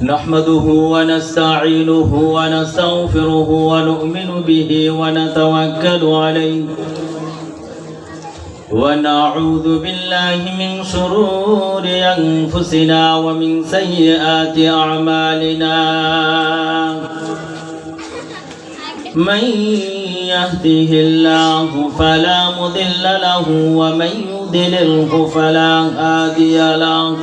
نحمده ونستعينه ونستغفره ونؤمن به ونتوكل عليه ونعوذ بالله من شرور أنفسنا ومن سيئات أعمالنا من يهده الله فلا مضل له ومن يضلله فلا هادي له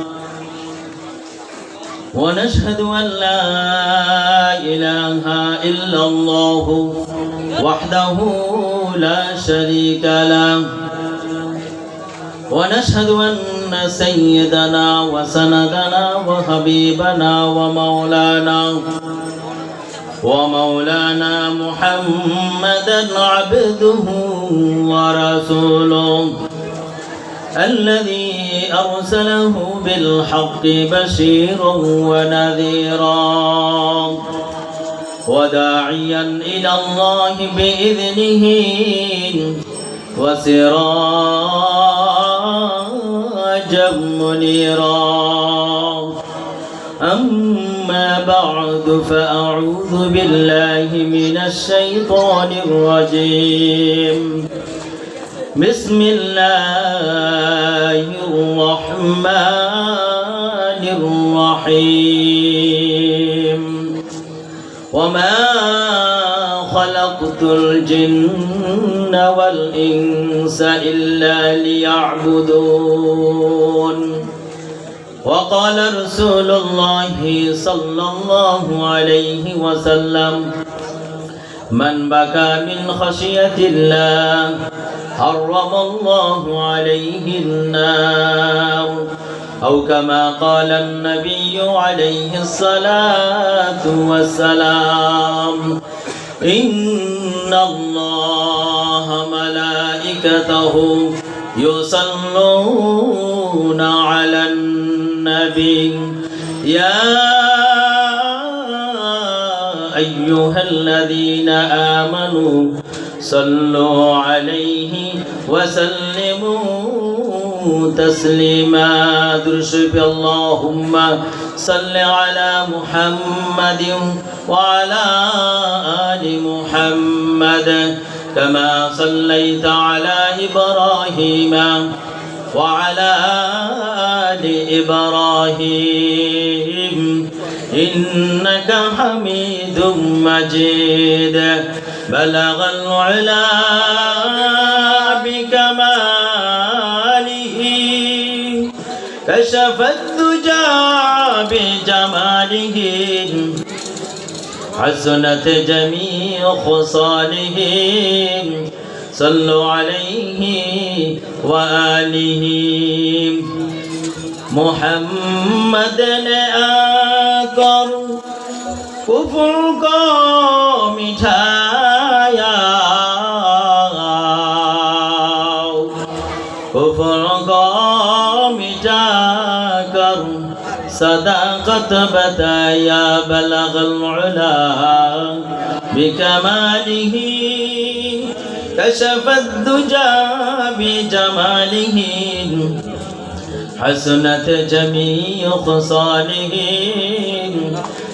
ونشهد أن لا إله إلا الله وحده لا شريك له ونشهد أن سيدنا وسندنا وحبيبنا ومولانا محمدا عبده ورسوله الذي أرسله بالحق بشيرا ونذيرا وداعيا إلى الله بإذنه وسراجا منيرا أما بعد فأعوذ بالله من الشيطان الرجيم بسم الله الرحمن الرحيم وما خلقت الجن والإنس إلا ليعبدون وقال رسول الله صلى الله عليه وسلم من بكى من خشية الله حرم الله عليه النار أو كما قال النبي عليه الصلاة والسلام إن الله ملائكته يصلون على النبي يا أيها الذين آمنوا صلوا عليه وسلموا تسليما درشب اللهم صل على محمد وعلى آل محمد كما صليت على إبراهيم وعلى آل إبراهيم إنك حميد مجيد بلغ العلا بكماله كشف الدجى بجماله حسنت جميع خصاله صلوا عليه وآله محمد نے آकर कुफर को मिठाया कुफर को मिटाकर सदाकत बताया बलग العلا بكماله كشف الدجى بجماله حسنت جميع خصاله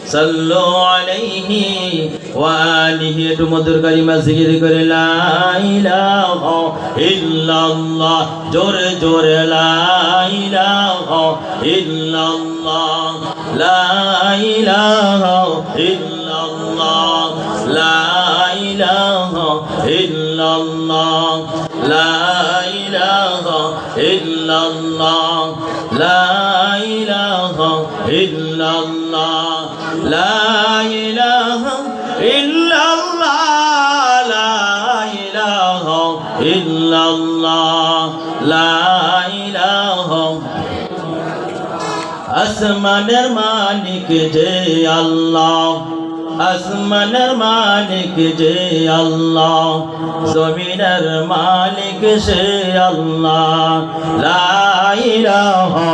صلوا عليه وآله مدر كلمة ذكر كر لا إله إلا الله جور جور لا إله إلا الله لا إله إلا الله لا إله إلا الله لا إله إلا الله لا إله إلا الله لا إله إلا الله لا إله إلا الله لا إله আসমানের মালিক যে আল্লাহ আসমানের মালিক যে আল্লাহ জমিনের মালিক সে আল্লাহ লা ইলাহা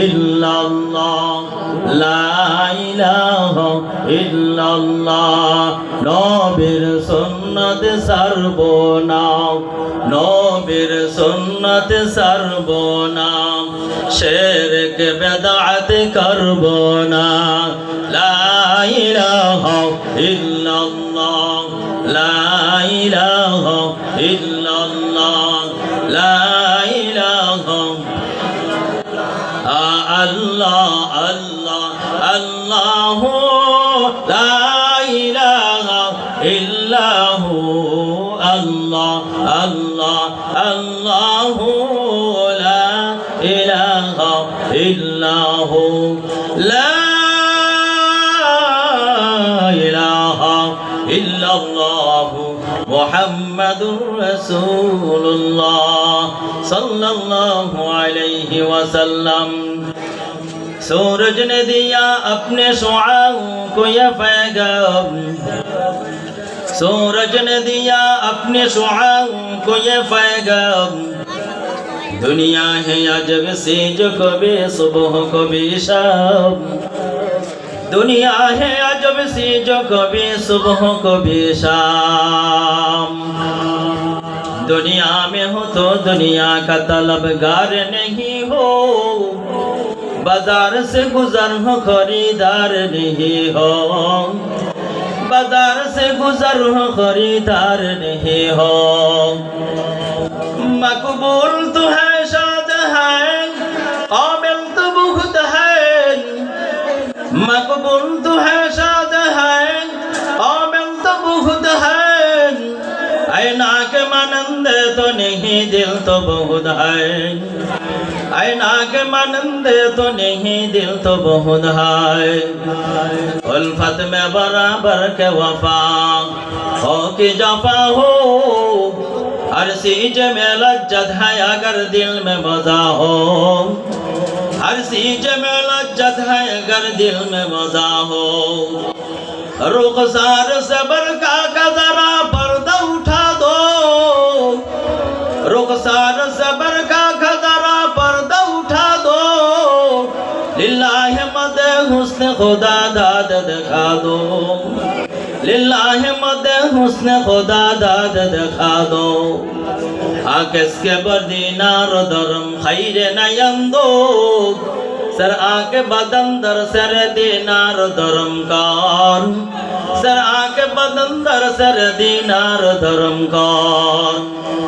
ইল্লাল্লাহ লা ইলাহা ইল্লাল্লাহ নবীর সুন্নাত সুন্নত সারব না, নবীর সুন্নত সারব না, শিরক বিদআত করব না। লা ইলাহা ইল্লাল্লাহ, লা ইলাহা ইল্লাল্লাহ, লা ইলাহা আল্লাহ আল্লাহ আল্লাহু লা ইলাহা ইল্লাহু আল্লাহ আল্লাহ আল্লাহু লা ইলাহা ইল্লাহু লা ইলাহা ইল্লাল্লাহু মুহাম্মাদুর রাসূলুল্লাহ सल्लल्लाहु अलैहि वसल्लम। सूरज ने दिया अपने शुआओं को ये पैगाम, सूरज ने दिया अपने शुआओं को ये पैगाम, दुनिया है अजब सी जो कभी सुबह कभी शाम, दुनिया है अजब सी जो कभी सुबह कभी शाम। दुनिया में हो तो दुनिया का तलबगार नहीं हो, बाजार से गुजर हो खरीदार नहीं हो, बाजार से गुजर हो खरीदार नहीं हो। मकबूल तो है शाद है, काबिल तो बहुत है, मकबूल तो है शाद है, काबिल तो बहुत है। ऐना के मानंद तो नहीं दिल तो बहुत है, ऐना के मानंद तो नहीं दिल तो बहुत है। उल्फत में बराबर के वफा हो कि जफा हो, हर चीज में लज्जत है अगर दिल में मजा हो, हर चीज में लज्जत है अगर दिल में मजा हो। रुखसार सबर का जरा पर्दा उठा दो, रुखसार सबर का जरा पर्दा उठा दो, लिल्लाह मद हुस्न खुदा दाद दिखा दो, लिल्लाह मद हुस्न खुदा दाद दिखा दो। आके बदीनार दरम खैर नयंदो, सर आके बदन दर सर दीनार धर्म कार, सर आके बदन दर सर दीनार धर्म कार।